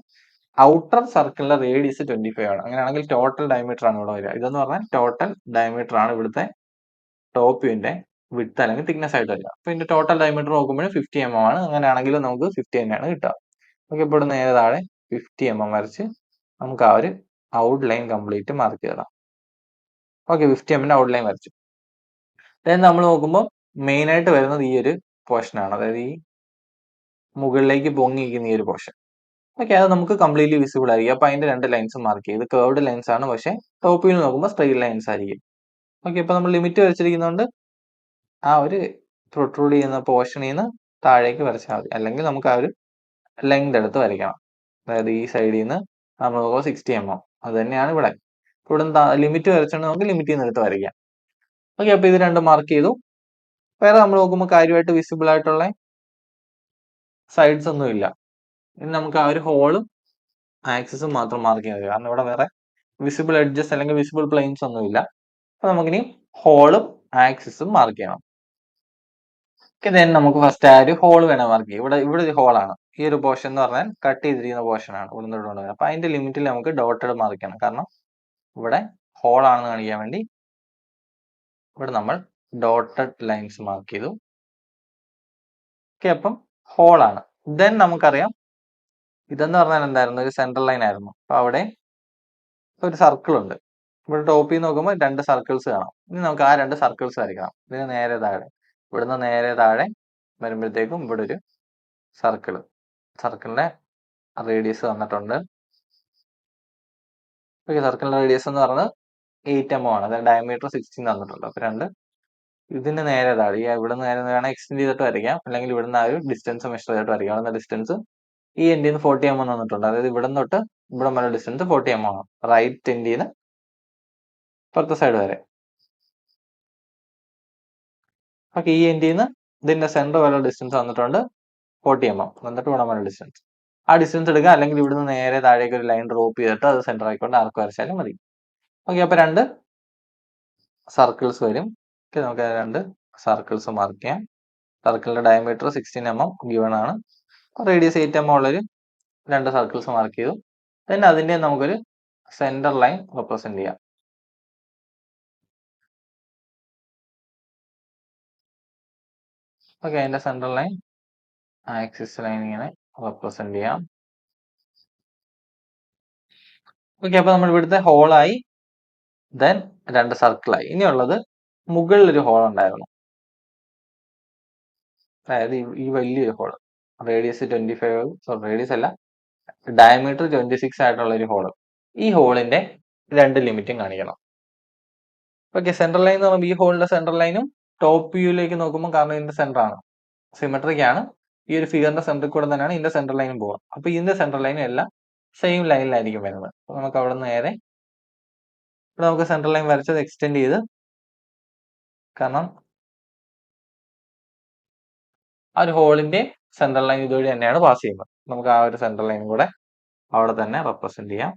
ഔട്ടർ സർക്കിളിന്റെ റേഡിയസ് 25 ആണ്. അങ്ങനെയാണെങ്കിൽ ടോട്ടൽ ഡയമീറ്റർ ആണ് ഇവിടെ വരിക. ഇതെന്ന് പറഞ്ഞാൽ ടോട്ടൽ ഡയമീറ്റർ ആണ് ഇവിടുത്തെ ടോപ്പ് വ്യൂവിന്റെ വിഡ്ത്ത് അല്ലെങ്കിൽ തിക്നെസ് ആയിട്ട് വരിക. അപ്പൊ ഇതിന്റെ ടോട്ടൽ ഡയമീറ്റർ നോക്കുമ്പോൾ 50 mm ആണ്. അങ്ങനെയാണെങ്കിൽ നമുക്ക് 50 തന്നെയാണ് കിട്ടുക. ഓക്കെ, ഇപ്പോൾ ഇവിടെ നേരെ താഴെ 50 mm വരച്ച് നമുക്ക് ആ ഒരു ഔട്ട് ലൈൻ കംപ്ലീറ്റ് മാർക്ക് ചെയ്യണം. ഓക്കെ, 50 mm ഔട്ട് ലൈൻ വരച്ചു. ദെൻ നമ്മൾ നോക്കുമ്പോൾ മെയിൻ ആയിട്ട് വരുന്നത് ഈ ഒരു പോർഷൻ ആണ്, അതായത് ഈ മുകളിലേക്ക് പൊങ്ങിയിരിക്കുന്ന ഈ ഒരു പോർഷൻ. ഓക്കെ, അത് നമുക്ക് കംപ്ലീറ്റ്ലി വിസിബിൾ ആയിരിക്കും. അപ്പൊ അതിന്റെ രണ്ട് ലൈൻസ് മാർക്ക് ചെയ്ത് കേർവ്ഡ് ലൈൻസ് ആണ്, പക്ഷെ ടോപ്പ് വ്യൂ നോക്കുമ്പോൾ സ്ട്രെയിറ്റ് ലൈൻസ് ആയിരിക്കും. ഓക്കെ, അപ്പൊ നമ്മൾ ലിമിറ്റ് വരച്ചിരിക്കുന്നതുകൊണ്ട് ആ ഒരു പ്രൊട്രൂഡ് ചെയ്യുന്ന പോർഷനിൽ നിന്ന് താഴേക്ക് വരച്ചാൽ മതി. അല്ലെങ്കിൽ നമുക്ക് ആ ഒരു ലെങ്ത് എടുത്ത് വരയ്ക്കണം. അതായത് ഈ സൈഡിൽ നിന്ന് നമ്മൾ നോക്കുമ്പോൾ 60 mm, അത് തന്നെയാണ് ഇവിടെ. ഇവിടെ ലിമിറ്റ് വരച്ചുകൊണ്ട് നമുക്ക് ലിമിറ്റിൽ നിന്ന് എടുത്ത് വരയ്ക്കാം. ഓക്കെ, അപ്പൊ ഇത് രണ്ടും മാർക്ക് ചെയ്തു. വേറെ നമ്മൾ നോക്കുമ്പോൾ കാര്യമായിട്ട് വിസിബിൾ ആയിട്ടുള്ള സൈഡ്സ് ഒന്നും ഇല്ല. ഇനി നമുക്ക് ആ ഒരു ഹോളും ആക്സിസും മാത്രം മാർക്ക് ചെയ്യാൻ മതി. കാരണം ഇവിടെ വേറെ വിസിബിൾ എഡ്ജസ് അല്ലെങ്കിൽ വിസിബിൾ പ്ലെയിൻസ് ഒന്നും ഇല്ല. അപ്പൊ നമുക്കിനി ഹോളും ആക്സിസും മാർക്ക് ചെയ്യണം. ദെൻ നമുക്ക് ഫസ്റ്റ് ആ ഒരു ഹോൾ വേണം മാർക്ക് ചെയ്യാം. ഇവിടെ ഒരു ഹോളാണ്. ഈ ഒരു പോർഷൻ എന്ന് പറഞ്ഞാൽ കട്ട് ചെയ്തിരിക്കുന്ന പോർഷൻ ആണ് ഇവിടെ നിന്ന് കൊണ്ടുവരുന്നത്. അപ്പൊ അതിന്റെ ലിമിറ്റിൽ നമുക്ക് ഡോട്ടഡ് മാർക്ക് ചെയ്യണം. കാരണം ഇവിടെ ഹോൾ ആണെന്ന് കാണിക്കാൻ വേണ്ടി ഇവിടെ നമ്മൾ ഡോട്ടഡ് ലൈൻസ് മാർക്ക് ചെയ്തു. ഓക്കെ, അപ്പം ഹോൾ ആണ്. ദെൻ നമുക്കറിയാം ഇതെന്ന് പറഞ്ഞാൽ എന്തായിരുന്നു, ഒരു സെൻട്രൽ ലൈൻ ആയിരുന്നു. അപ്പൊ അവിടെ ഒരു സർക്കിൾ ഉണ്ട്. ഇവിടെ ടോപ്പിൽ നിന്ന് നോക്കുമ്പോൾ രണ്ട് സർക്കിൾസ് കാണാം. ഇനി നമുക്ക് ആ രണ്ട് സർക്കിൾസ് വരയ്ക്കണം. ഇതിന് നേരെ താഴെ, ഇവിടുന്ന് നേരെ താഴെ വരുമ്പോഴത്തേക്കും ഇവിടെ ഒരു സർക്കിള്, സർക്കിളിന്റെ റേഡിയസ് തന്നിട്ടുണ്ട്. ഓക്കെ, സർക്കിളിന്റെ റേഡിയസ് എന്ന് പറയുന്നത് 8 mm ആണ്. അതായത് ഡയമീറ്റർ 16 തന്നിട്ടുണ്ട്. അപ്പൊ രണ്ട് ഇതിന് നേരെ താഴെ, ഇവിടുന്ന് നേരെ വേണം എക്സ്റ്റെൻഡ് ചെയ്തിട്ട് വരയ്ക്കാം, അല്ലെങ്കിൽ ഇവിടുന്ന് ആ ഒരു ഡിസ്റ്റൻസ് മെഷർ ചെയ്തിട്ട് വരയ്ക്കാം. അവിടുന്ന് ഡിസ്റ്റൻസ് ഈ എൻഡിൽ നിന്ന് 40 mm തന്നിട്ടുണ്ട്. അതായത് ഇവിടെ തൊട്ട് ഇവിടെ വരെ ഡിസ്റ്റൻസ് 40 mm ആണ്. റൈറ്റ് എൻഡിൽ നിന്ന് പുറത്തെ സൈഡ് വരെ. ഓക്കെ, ഈ എൻഡിൽ നിന്ന് ഇതിന്റെ സെന്റർ വരെ ഡിസ്റ്റൻസ് തന്നിട്ടുണ്ട് 40 mm. എന്നിട്ട് ഇവിടെ വരെ ഡിസ്റ്റൻസ്, ആ ഡിസ്റ്റൻസ് എടുക്കുക. അല്ലെങ്കിൽ ഇവിടുന്ന് നേരെ താഴേക്ക് ഒരു ലൈൻ ഡ്രോപ്പ് ചെയ്തിട്ട് അത് സെന്റർ ആയിക്കൊണ്ട് ആർക്ക് വരച്ചാലും മതി. ഓക്കെ, അപ്പൊ രണ്ട് സർക്കിൾസ് വരും. ഓക്കെ, നമുക്ക് രണ്ട് സർക്കിൾസ് മാർക്ക് ചെയ്യാം. സർക്കിളിന്റെ ഡയമീറ്റർ 16 mm ഗിവൺ ആണ്. റേഡിയസ് 8 mm ഉള്ളൊരു രണ്ട് സർക്കിൾസ് മാർക്ക് ചെയ്തു. then അതിന്റെ നമുക്കൊരു സെന്റർ ലൈൻ റെപ്രസെന്റ് ചെയ്യാം. ഓക്കെ, അതിന്റെ സെന്റർ ലൈൻ ആക്സിസ് ലൈൻ ഇങ്ങനെ റെപ്രസെന്റ് ചെയ്യാം. ഓക്കെ, അപ്പൊ നമ്മൾ ഇവിടുത്തെ ഹോളായി, ദെൻ രണ്ട് സർക്കിളായി. ഇനിയുള്ളത് മുകളിൽ ഒരു ഹോൾ ഉണ്ടായിരുന്നു. അതായത് ഈ വലിയൊരു ഹോൾ, റേഡിയസ് 25, സോറി റേഡിയസ് അല്ല, ഡയമീറ്റർ 26 ആയിട്ടുള്ള ഒരു ഹോള്. ഈ ഹോളിന്റെ രണ്ട് ലിമിറ്റും കാണിക്കണം. ഓക്കെ, സെൻട്രൽ ലൈൻ എന്ന് പറയുമ്പോൾ ഈ ഹോളിന്റെ സെൻട്രൽ ലൈനും ടോപ്പ് വ്യൂയിലേക്ക് നോക്കുമ്പോൾ, കാരണം ഇതിന്റെ സെന്റർ ആണ്, സിമെട്രിക് ആണ്, ഈ ഒരു ഫിഗറിന്റെ സെന്ററിൽ കൂടെ തന്നെയാണ് ഇതിന്റെ സെൻട്രൽ ലൈനും പോകുക. അപ്പൊ ഇതിന്റെ സെൻട്രൽ ലൈനും എല്ലാം സെയിം ലൈനിലായിരിക്കും വരുന്നത്. അപ്പൊ നമുക്ക് അവിടെ നിന്ന് നേരെ ഇവിടെ നമുക്ക് സെൻട്രൽ ലൈൻ വരച്ചത് എക്സ്റ്റെൻഡ് ചെയ്ത്, കാരണം ആ ഒരു ഹോളിന്റെ സെൻട്രൽ ലൈൻ ഇതുവഴി തന്നെയാണ് പാസ് ചെയ്യുന്നത്. നമുക്ക് ആ ഒരു സെൻട്രൽ ലൈൻ കൂടെ അവിടെ തന്നെ റെപ്രസെന്റ് ചെയ്യാം.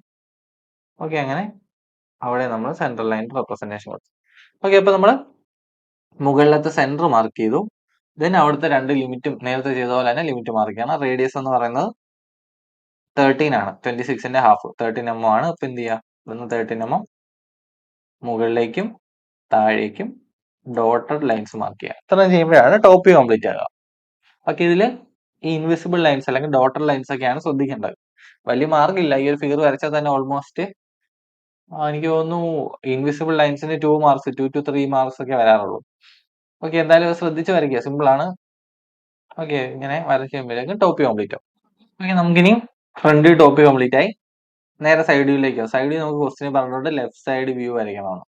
ഓക്കെ, അങ്ങനെ അവിടെ നമ്മൾ സെൻട്രൽ ലൈൻ റെപ്രസെന്റേഷൻ കൊടുത്തു. ഓക്കെ, അപ്പൊ നമ്മൾ മുകളിലത്തെ സെന്റർ മാർക്ക് ചെയ്തു. ദെൻ അവിടുത്തെ രണ്ട് ലിമിറ്റും നേരത്തെ ചെയ്ത പോലെ തന്നെ ലിമിറ്റ് മാർക്ക് ചെയ്യണം. റേഡിയസ് എന്ന് പറയുന്നത് 13 ആണ്, 26ന്റെ ഹാഫ് 13 mm ആണ്. അപ്പൊ എന്ത് ചെയ്യാം, ഇവിടുന്ന് 13 mm മുകളിലേക്കും താഴേക്കും ഡോട്ടഡ് ലൈൻസ് മാർക്ക് ചെയ്യുക. ഇത്രയും ചെയ്യുമ്പോഴാണ് ടോപ്പ് വ്യൂ കംപ്ലീറ്റ് ആകുക. ഓക്കെ, ഇതിൽ ഈ ഇൻവിസിബിൾ ലൈൻസ് അല്ലെങ്കിൽ ഡോട്ടഡ് ലൈൻസ് ഒക്കെയാണ് ശ്രദ്ധിക്കേണ്ടത്. വലിയ മാർക്കില്ല, ഈ ഒരു ഫിഗർ വരച്ചാൽ തന്നെ ഓൾമോസ്റ്റ് എനിക്ക് തോന്നുന്നു ഇൻവിസിബിൾ ലൈൻസിന് 2 മാർക്സ്, 2 to 3 മാർക്സ് ഒക്കെ വരാറുള്ളൂ. ഓക്കെ, എന്തായാലും ശ്രദ്ധിച്ച് വരയ്ക്കുക, സിമ്പിൾ ആണ്. ഓക്കെ, ഇങ്ങനെ വരച്ച് കഴിയുമ്പോഴേക്കും ടോപ്പ് വ്യൂ കംപ്ലീറ്റ് ആവും. ഓക്കെ, നമുക്കിനി front view top view complete ആയി. നേരെ സൈഡ് വ്യൂയിലേക്ക്. സൈഡ് വ്യൂ നമുക്ക് ക്വസ്റ്റിന് പറഞ്ഞിട്ടുണ്ട് ലെഫ്റ്റ് സൈഡ് വ്യൂ വരയ്ക്കണമെന്ന്.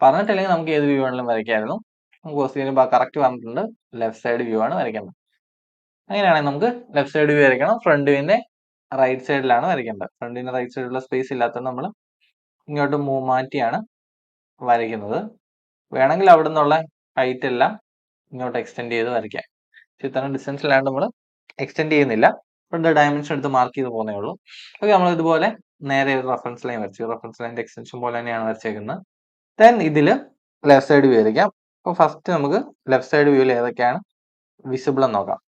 പറഞ്ഞിട്ടില്ലെങ്കിൽ നമുക്ക് ഏത് വ്യൂ വേണമെങ്കിലും വരയ്ക്കായിരുന്നു. നമുക്ക് ക്വസ്റ്റിന് കറക്റ്റ് പറഞ്ഞിട്ടുണ്ട് ലെഫ്റ്റ് സൈഡ് വ്യൂ ആണ് വരയ്ക്കേണ്ടത്. അങ്ങനെയാണെങ്കിൽ നമുക്ക് ലെഫ്റ്റ് സൈഡ് വ്യൂ വരയ്ക്കണം. ഫ്രണ്ട് വ്യൂവിന്റെ റൈറ്റ് സൈഡിലാണ് വരയ്ക്കേണ്ടത്. ഫ്രണ്ടിന്റെ റൈറ്റ് സൈഡിലുള്ള സ്പേസ് ഇല്ലാത്തതുകൊണ്ട് നമ്മൾ ഇങ്ങോട്ട് മാറ്റിയാണ് വരയ്ക്കുന്നത്. വേണമെങ്കിൽ അവിടെ നിന്നുള്ള ഹൈറ്റ് എല്ലാം ഇങ്ങോട്ട് എക്സ്റ്റെൻഡ് ചെയ്ത് വരയ്ക്കാം. പക്ഷെ ഇത്ര ഡിസ്റ്റൻസിലാണ്ട് നമ്മൾ എക്സ്റ്റെൻഡ് ചെയ്യുന്നില്ല. ഇവിടെ ഡയമെൻഷൻ എടുത്ത് മാർക്ക് ചെയ്ത് പോകുന്നേ ഉള്ളൂ. ഓക്കെ, നമ്മൾ ഇതുപോലെ നേരെ ഒരു റെഫറൻസ് ലൈൻ വരച്ചു. റെഫറൻസ് ലൈൻ്റെ എക്സ്റ്റൻഷൻ പോലെ തന്നെയാണ് വരച്ചേക്കുന്നത്. ദെൻ ഇതിൽ ലെഫ്റ്റ് സൈഡ് വ്യൂ വരയ്ക്കാം. അപ്പോൾ ഫസ്റ്റ് നമുക്ക് ലെഫ്റ്റ് സൈഡ് വ്യൂവിൽ ഏതൊക്കെയാണ് വിസിബിൾ എന്ന് നോക്കാം.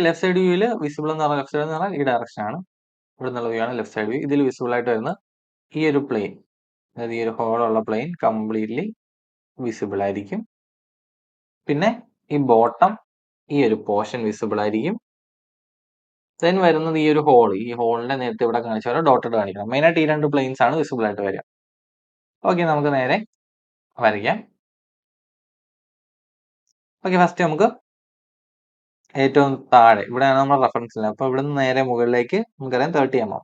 ലെഫ്റ്റ് സൈഡ് വ്യൂവിൽ വിസിബിൾ എന്ന് പറഞ്ഞാൽ ലെഫ്റ്റ് സൈഡ് എന്ന് പറഞ്ഞാൽ ഈ ഡയറക്ഷൻ ആണ്. ഇവിടെ നിന്നുള്ള വ്യൂ ആണ് ലെഫ്റ്റ് സൈഡ് വ്യൂ. ഇതിൽ വിസിബിൾ ആയിട്ട് വരുന്ന ഈ ഒരു പ്ലെയിൻ, അതായത് ഈ ഒരു ഹോളുള്ള പ്ലെയിൻ കംപ്ലീറ്റ്ലി വിസിബിൾ ആയിരിക്കും. പിന്നെ ഈ ബോട്ടം, ഈ ഒരു പോർഷൻ വിസിബിൾ ആയിരിക്കും. ദെൻ വരുന്നത് ഈ ഒരു ഹോൾ, ഈ ഹോളിന്റെ നേരത്തെ ഇവിടെ കാണിച്ച പോലെ ഡോട്ടഡ് കാണിക്കണം. മെയിനായിട്ട് ഈ രണ്ട് പ്ലെയിൻസ് ആണ് വിസിബിൾ ആയിട്ട് വരിക. ഓക്കെ, നമുക്ക് നേരെ വരയ്ക്കാം. ഓക്കെ, ഫസ്റ്റ് നമുക്ക് ഏറ്റവും താഴെ ഇവിടെയാണ് നമ്മുടെ റെഫറൻസ് ലൈൻ. അപ്പോൾ ഇവിടെ നിന്ന് നേരെ മുകളിലേക്ക് നമുക്കറിയാം 30 mm.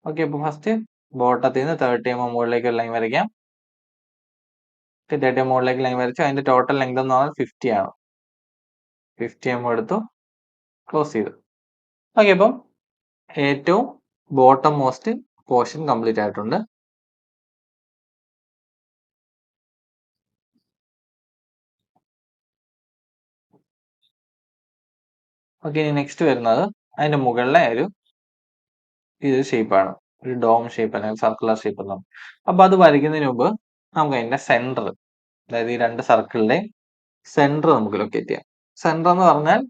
ഓക്കെ, അപ്പോൾ ഫസ്റ്റ് ബോട്ടത്തിൽ നിന്ന് 30 mm മുകളിലേക്ക് ഒരു ലൈൻ വരയ്ക്കാം. 30 mm മുകളിലേക്ക് ലൈൻ വരച്ചു. അതിന്റെ ടോട്ടൽ ലെങ്ത് എന്ന് പറഞ്ഞാൽ 50 ആണ്. 50 mm എടുത്തു, ക്ലോസ് ചെയ്തു. ഓക്കെ, അപ്പം ഏറ്റവും ബോട്ടം മോസ്റ്റ് പോർഷൻ കംപ്ലീറ്റ് ആയിട്ടുണ്ട്. ഓക്കെ, ഇനി നെക്സ്റ്റ് വരുന്നത് അതിന്റെ മുകളിലെ ഒരു ഷേപ്പാണ്, ഒരു ഡോം ഷേപ്പ് അല്ലെങ്കിൽ സർക്കുലർ ഷേപ്പ് എന്നാണ്. അപ്പൊ അത് വരയ്ക്കുന്നതിന് മുമ്പ് നമുക്ക് അതിന്റെ സെന്റർ, അതായത് ഈ രണ്ട് സർക്കിളിന്റെ സെന്റർ നമുക്ക് ലൊക്കേറ്റ് ചെയ്യാം. സെന്റർ എന്ന് പറഞ്ഞാൽ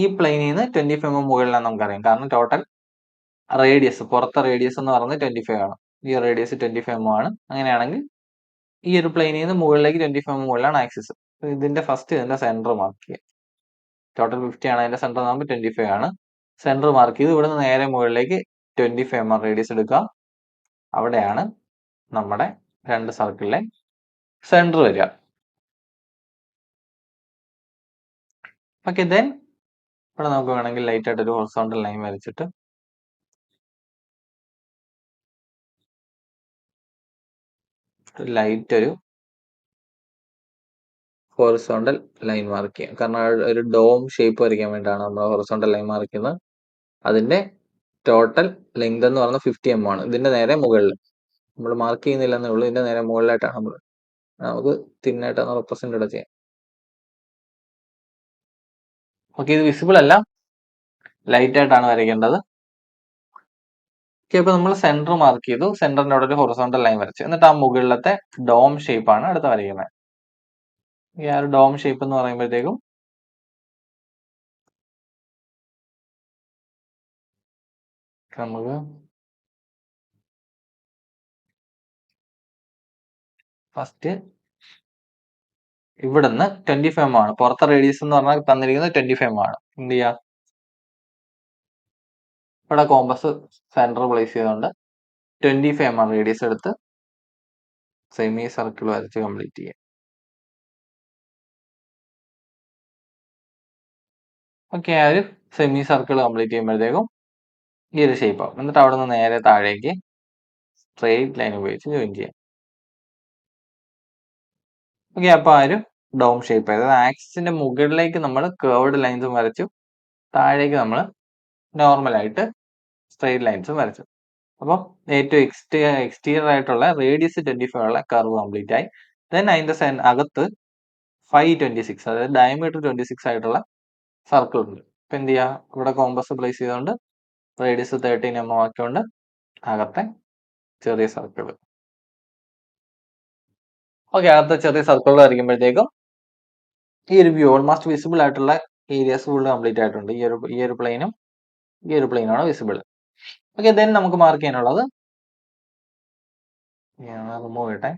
ഈ പ്ലെയിനിൽ നിന്ന് 25 mm മുകളിലാണ് നമുക്കറിയാം. കാരണം ടോട്ടൽ റേഡിയസ്, പുറത്തെ റേഡിയസ് എന്ന് പറയുന്നത് 25 ആണ്. ഈ റേഡിയസ് 25 mm ആണ്. അങ്ങനെയാണെങ്കിൽ ഈ ഒരു പ്ലെയിനിൽ നിന്ന് മുകളിലേക്ക് 25 mm മുകളിലാണ് ആക്സിസ്. ഇതിന്റെ സെന്റർ മാർക്ക് ചെയ്യാം. ടോട്ടൽ 50 ആണ്, അതിന്റെ സെന്റർ നമ്മൾ 25 ആണ്. സെന്റർ മാർക്ക് ചെയ്ത് ഇവിടെ നിന്ന് നേരെ മുകളിലേക്ക് 25 mm റേഡിയസ് എടുക്കുക. അവിടെയാണ് നമ്മുടെ രണ്ട് സർക്കിളിലെ സെന്റർ വരിക. ഓക്കെ, ദെൻ ഇവിടെ നമുക്ക് വേണമെങ്കിൽ ലൈറ്റ് ആയിട്ട് ഒരു ഹൊറിസോണ്ടൽ ലൈൻ വരച്ചിട്ട് ലൈറ്റ് ഒരു ഹൊറിസോണ്ടൽ ലൈൻ മാർക്ക് ചെയ്യാം. കാരണം ഒരു ഡോം ഷേപ്പ് വരയ്ക്കാൻ വേണ്ടിയിട്ടാണ് നമ്മൾ ഹൊറിസോണ്ടൽ ലൈൻ മാർക്ക് ചെയ്യുന്നത്. അതിന്റെ ടോട്ടൽ ലെങ്ത് എന്ന് പറയുന്നത് 50 mm ആണ്. ഇതിന്റെ നേരെ മുകളിൽ നമ്മൾ മാർക്ക് ചെയ്യുന്നില്ലെന്നേ ഉള്ളൂ. ഇതിന്റെ നേരെ മുകളിലായിട്ടാണ് നമുക്ക് തിന്നായിട്ടാണ് റെപ്രസെന്റ് ഇവിടെ ചെയ്യാം. ഓക്കെ, ഇത് വിസിബിൾ അല്ല, ലൈറ്റ് ആയിട്ടാണ് വരയ്ക്കേണ്ടത്. ഓക്കെ, അപ്പൊ നമ്മൾ സെന്റർ മാർക്ക് ചെയ്തു. സെന്ററിന്റെ അവിടെ ഒരു ഹൊറിസോണ്ടൽ ലൈൻ വരച്ചു. എന്നിട്ട് ആ മുകളിലത്തെ ഡോം ഷേപ്പ് ആണ് അടുത്ത് വരയ്ക്കുന്നത്. ഈ ആ ഒരു ഡോം ഷേപ്പ് എന്ന് പറയുമ്പോഴത്തേക്കും നമുക്ക് ഫസ്റ്റ് ഇവിടുന്ന് 25 mm ആണ്. പുറത്തെ റേഡിയസ് എന്ന് പറഞ്ഞാൽ തന്നിരിക്കുന്നത് 25 mm ആണ്. എന്ത് ചെയ്യാ, ഇവിടെ കോമ്പസ് സെന്റർ പ്ലേസ് ചെയ്തുകൊണ്ട് 25 mm റേഡിയസ് എടുത്ത് സെമി സർക്കിൾ വരച്ച് കംപ്ലീറ്റ് ചെയ്യാം. ഓക്കെ, ആ ഒരു സെമി സർക്കിൾ കംപ്ലീറ്റ് ചെയ്യുമ്പോഴത്തേക്കും ഈ ഒരു ഷേപ്പ് ആവും. എന്നിട്ട് അവിടെ നിന്ന് നേരെ താഴേക്ക് സ്ട്രെയിറ്റ് ലൈൻ ഉപയോഗിച്ച് ജോയിൻ ചെയ്യാം. ഓക്കെ, അപ്പൊ ആ ഒരു ഡോം ഷേപ്പ്, അതായത് ആക്സിന്റെ മുകളിലേക്ക് നമ്മൾ കേർവ്ഡ് ലൈൻസും വരച്ചു, താഴേക്ക് നമ്മൾ നോർമലായിട്ട് സ്ട്രെയിറ്റ് ലൈൻസും വരച്ചു. അപ്പം ഏറ്റവും എക്സ്റ്റീരിയർ ആയിട്ടുള്ള റേഡിയസ് 25 ഉള്ള കർവ് കംപ്ലീറ്റ് ആയി. ദെൻ അതിന്റെ അകത്ത് 526, അതായത് ഡയമീറ്റർ 26 ആയിട്ടുള്ള സർക്കിൾ ഉണ്ട്. ഇപ്പൊ എന്ത് ചെയ്യാ, ഇവിടെ കോമ്പസ് പ്ലേസ് ചെയ്തുകൊണ്ട് റേഡിയസ് 13 mm ആക്കിക്കൊണ്ട് അകത്തെ ചെറിയ സർക്കിൾ. ഓക്കെ, അകത്തെ ചെറിയ സർക്കിൾ വരയ്ക്കുമ്പോഴത്തേക്കും ഈ ഒരു വ്യൂ ഓൾമോസ്റ്റ് വിസിബിൾ ആയിട്ടുള്ള ഏരിയാസ് ഫുള്ള് കംപ്ലീറ്റ് ആയിട്ടുണ്ട്. ഈ ഒരു പ്ലെയിനും ഈ ഒരു പ്ലെയിനാണ് വിസിബിൾ. ഓക്കെ, ദെൻ നമുക്ക് മാർക്ക് ചെയ്യാനുള്ളത് റിമൂവ് ചെയ്യട്ടെ.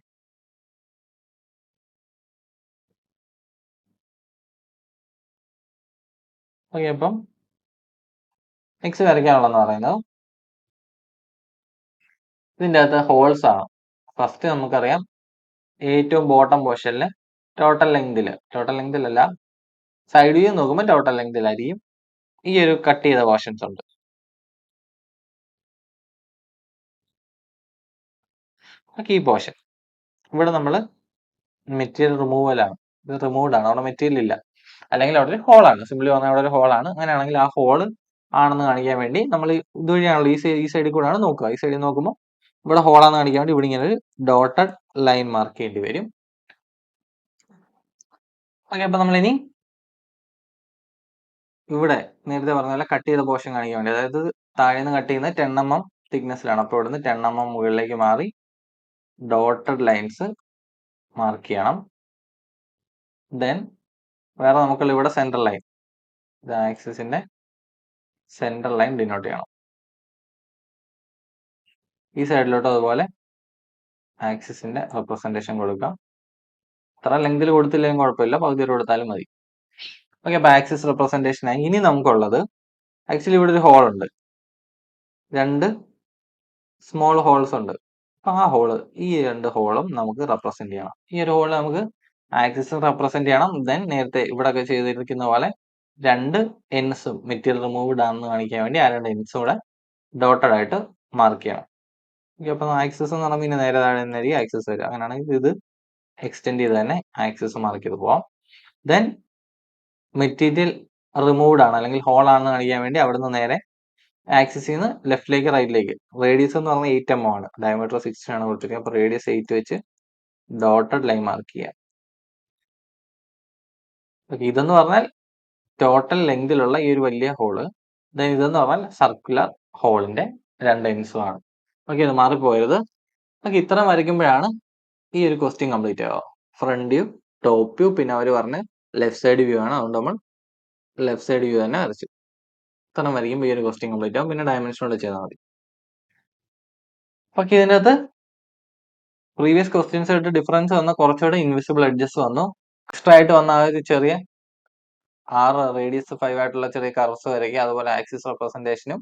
ഓക്കെ, അപ്പം നെക്സ്റ്റ് വരയ്ക്കാനുള്ളതെന്ന് പറയുന്നത് ഇതിൻ്റെ അകത്ത് ഹോൾസ് ആണ്. ഫസ്റ്റ് നമുക്കറിയാം ഏറ്റവും ബോട്ടം പോർഷനിൽ ടോട്ടൽ ലെങ്തിലല്ല, സൈഡ് വ്യൂ നോക്കുമ്പോൾ ടോട്ടൽ ലെങ്തിലായിരിക്കും ഈ ഒരു കട്ട് ചെയ്ത പോർഷൻസ് ഉണ്ട്. ഓക്കെ, ഈ പോർഷൻ ഇവിടെ നമ്മൾ മെറ്റീരിയൽ റിമൂവലാണ്, ഇത് റിമൂവ്ഡ് ആണ്, അവിടെ മെറ്റീരിയൽ ഇല്ല. അല്ലെങ്കിൽ അവിടെ ഒരു ഹോളാണ്, സിംപ്ലി പറഞ്ഞാൽ അവിടെ ഒരു ഹോളാണ്. അങ്ങനെയാണെങ്കിൽ ആ ഹോള് ആണെന്ന് കാണിക്കാൻ വേണ്ടി നമ്മൾ ഇതുവഴിയാണല്ലോ ഈ സൈഡിൽ കൂടെയാണ് നോക്കുക. ഈ സൈഡിൽ നോക്കുമ്പോൾ ഇവിടെ ഹോളാന്ന് കാണിക്കാൻ വേണ്ടി ഇവിടെ ഇങ്ങനെ ഒരു ഡോട്ടഡ് ലൈൻ മാർക്ക് ചെയ്യേണ്ടി വരും. ഓക്കെ, അപ്പൊ നമ്മളിനി ഇവിടെ നേരത്തെ പറഞ്ഞ പോലെ കട്ട് ചെയ്ത പോർഷൻ കാണിക്കാൻ വേണ്ടി, അതായത് താഴെ നിന്ന് കട്ട് ചെയ്യുന്നത് 10 mm തിക്നെസ്സിലാണ്. അപ്പോൾ ഇവിടുന്ന് 10 mm മുകളിലേക്ക് മാറി ഡോട്ടഡ് ലൈൻസ് മാർക്ക് ചെയ്യണം. ദെൻ വേറെ നമുക്കുള്ള ഇവിടെ സെൻട്രൽ ലൈൻ, ഇത് ആക്സിസിന്റെ സെൻട്രൽ ലൈൻ ഡിനോട്ട് ചെയ്യണം. ഈ സൈഡിലോട്ട് അതുപോലെ ആക്സിസിന്റെ റെപ്രസെന്റേഷൻ കൊടുക്കാം. ഇത്ര ലെങ്തിൽ കൊടുത്തില്ലെങ്കിൽ കുഴപ്പമില്ല, പകുതി വരെ കൊടുത്താലും മതി. ഓക്കെ, അപ്പൊ ആക്സിസ് റെപ്രസെന്റേഷൻ ആയി. ഇനി നമുക്കുള്ളത് ആക്ച്വലി ഇവിടെ ഒരു ഹോൾ ഉണ്ട്, 2 സ്മോൾ ഹോൾസ് ഉണ്ട്. അപ്പൊ ആ ഹോള്, ഈ 2 ഹോളും നമുക്ക് റെപ്രസെന്റ് ചെയ്യണം. ഈ ഒരു ഹോള് നമുക്ക് ആക്സിസ് റെപ്രസെന്റ് ചെയ്യണം. ദെൻ നേരത്തെ ഇവിടെ ഒക്കെ ചെയ്തിരിക്കുന്ന പോലെ 2 എൻഡ്സും മെറ്റീരിയൽ റിമൂവ്ഡ് ആണെന്ന് കാണിക്കാൻ വേണ്ടി ആ 2 എൻഡ്സും കൂടെ ഡോട്ടഡ് ആയിട്ട് മാർക്ക് ചെയ്യണം. ഓക്കെ, അപ്പൊ ആക്സിസ് എന്ന് പറയുമ്പോൾ ഇനി നേരെ താഴെ നിന്ന് ആക്സിസ് വരിക. അങ്ങനെയാണെങ്കിൽ ഇത് എക്സ്റ്റെൻഡ് ചെയ്ത് തന്നെ ആക്സിസ് മാർക്ക് ചെയ്ത് പോവാം. ദെൻ മെറ്റീരിയൽ റിമൂവ്ഡ് ആണ് അല്ലെങ്കിൽ ഹോൾ ആണെന്ന് കാണിക്കാൻ വേണ്ടി അവിടുന്ന് നേരെ ആക്സിസിൽ നിന്ന് ലെഫ്റ്റിലേക്ക് റൈറ്റിലേക്ക്, റേഡിയസ് എന്ന് പറഞ്ഞാൽ 8 mm ആണ്, ഡയമീറ്റർ 16 ആണ് കൊടുത്തിരിക്കുന്നത്. അപ്പോൾ റേഡിയസ് 8 വെച്ച് ഡോട്ടഡ് ലൈൻ മാർക്ക് ചെയ്യാം. ഇതെന്ന് പറഞ്ഞാൽ ടോട്ടൽ ലെങ്തിലുള്ള ഈ ഒരു വലിയ ഹോള്. ദെൻ ഇതെന്ന് പറഞ്ഞാൽ സർക്കുലർ ഹോളിന്റെ 2 എൻഡ്സും ആണ്. ഓക്കെ, ഇത് മാറിപ്പോയത്. ഓക്കെ, ഇത്ര വരയ്ക്കുമ്പോഴാണ് ഈ ഒരു ക്വസ്റ്റ്യൻ കംപ്ലീറ്റ് ആവുക. ഫ്രണ്ട് വ്യൂ, ടോപ്പ് വ്യൂ, പിന്നെ അവർ പറഞ്ഞ് ലെഫ്റ്റ് സൈഡ് വ്യൂ ആണ്, അതുകൊണ്ട് നമ്മൾ ലെഫ്റ്റ് സൈഡ് വ്യൂ തന്നെ വരച്ചു. ഇത്ര വരയ്ക്കുമ്പോൾ ഈ ഒരു ക്വസ്റ്റ്യൻ കംപ്ലീറ്റ് ആവും. പിന്നെ ഡയമെൻഷനോട് ചെയ്താൽ മതി. ഓക്കെ, ഇതിൻ്റെ അകത്ത് പ്രീവിയസ് ക്വസ്റ്റ്യൻസ് ആയിട്ട് ഡിഫറൻസ് വന്ന കുറച്ചുകൂടെ ഇൻവിസിബിൾ എഡ്ജസ് വന്നു. എക്സ്ട്രാ ആയിട്ട് വന്ന ആ ഒരു ചെറിയ 6 റേഡിയസ് 5 ആയിട്ടുള്ള ചെറിയ കർവ്സ് വരയ്ക്കുക. അതുപോലെ ആക്സിസ് റെപ്രസെന്റേഷനും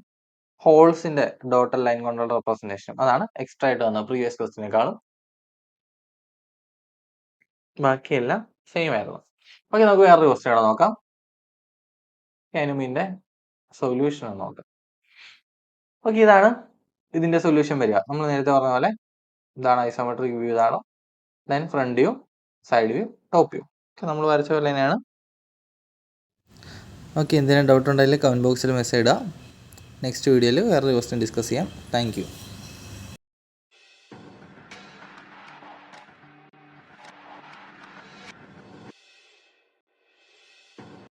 ഹോൾസിന്റെ ഡോട്ടൽ ലൈൻ കൊണ്ടുള്ള റെപ്രസെന്റേഷനും, അതാണ് എക്സ്ട്രാ ആയിട്ട് വന്നത് പ്രീവിയസ് ക്വസ്റ്റ്യനേക്കാളും. ബാക്കിയെല്ലാം സെയിം ആയിരുന്നു. ഓക്കെ, നമുക്ക് വേറൊരു ക്വസ്റ്റ്യൻ ആണ് നോക്കാം. എനിമിന്റെ സൊല്യൂഷൻ നോക്കാം. ഓക്കെ, ഇതാണ് ഇതിന്റെ സൊല്യൂഷൻ വരിക. നമ്മൾ നേരത്തെ പറഞ്ഞ പോലെ ഇതാണ് ഐസോമെട്രിക് വ്യൂ, ഇതാണ്. Then front view, side view, top view. നമ്മൾ വരച്ച പോലെ തന്നെയാണ്. ഓക്കെ, എന്തെങ്കിലും ഡൗട്ട് ഉണ്ടെങ്കിൽ കമൻറ്റ് ബോക്സിൽ മെസ്സേജ് ഇടുക. നെക്സ്റ്റ് വീഡിയോയിൽ വേറൊരു ക്വസ്റ്റ്യൻ ഡിസ്കസ് ചെയ്യാം. Thank you.